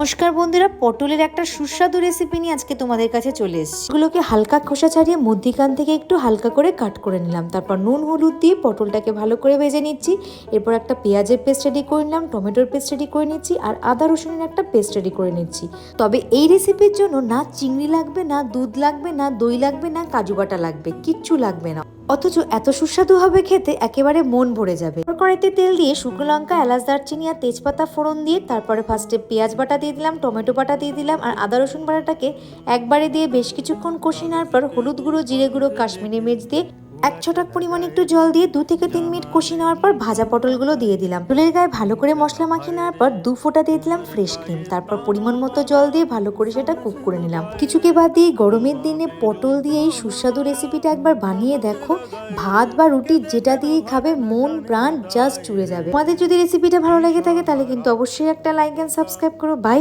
নমস্কার বন্ধুরা, পটলের একটা সুস্বাদু রেসিপি নিয়ে আজকে তোমাদের কাছে চলে এসেছি। এগুলোকে হালকা খোসা ছাড়িয়ে মধ্যিখান থেকে একটু হালকা করে কাট করে নিলাম। তারপর নুন হলুদ দিয়ে পটলটাকে ভালো করে ভেজে নিচ্ছি। এরপর একটা পেঁয়াজের পেস্ট রেডি করে নিলাম, টমেটোর পেস্ট রেডি করে নিচ্ছি আর আদা রসুনের একটা পেস্ট রেডি করে নিচ্ছি। তবে এই রেসিপির জন্য না চিংড়ি লাগবে, না দুধ লাগবে, না দই লাগবে, না কাজু বাটা লাগবে, কিচ্ছু লাগবে না। অথচ এত সুস্বাদু হবে খেতে, একেবারে মন ভরে যাবে। কড়াইতে তেল দিয়ে শুকনো লঙ্কা, এলাচ, দারচিনি আর তেজপাতা ফোড়ন দিয়ে তারপরে ফার্স্টে পেঁয়াজ বাটা দিয়ে দিলাম, টমেটো বাটা দিয়ে দিলাম আর আদা রসুন বাটাটাকে একবারে দিয়ে বেশ কিছুক্ষণ কষিয়ে নেওয়ার পর হলুদ গুঁড়ো, জিরে গুঁড়ো, কাশ্মীরি মির্চ দিয়ে এক ছটাক পরিমাণে একটু জল দিয়ে 2 থেকে 3 মিনিট কষিয়ে নেওয়ার পর ভাজা পটলগুলো দিয়ে দিলাম। পটলের গায়ে ভালো করে মশলা মাখিয়ে নেওয়ার পর 2 ফোঁটা দিয়ে দিলাম ফ্রেশ ক্রিম। তারপর পরিমাণ মতো জল দিয়ে ভালো করে সেটা কুক করে নিলাম। কিছুকে বাদ দিয়ে গরমের দিনে পটল দিয়ে এই সুস্বাদু রেসিপিটা একবার বানিয়ে দেখো। ভাত বা রুটি যেটা দিয়েই খাবে, মন প্রাণ জাস্ট জুড়ে যাবে। তোমাদের যদি রেসিপিটা ভালো লেগে থাকে তাহলে কিন্তু অবশ্যই একটা লাইক এন্ড সাবস্ক্রাইব করো। বাই।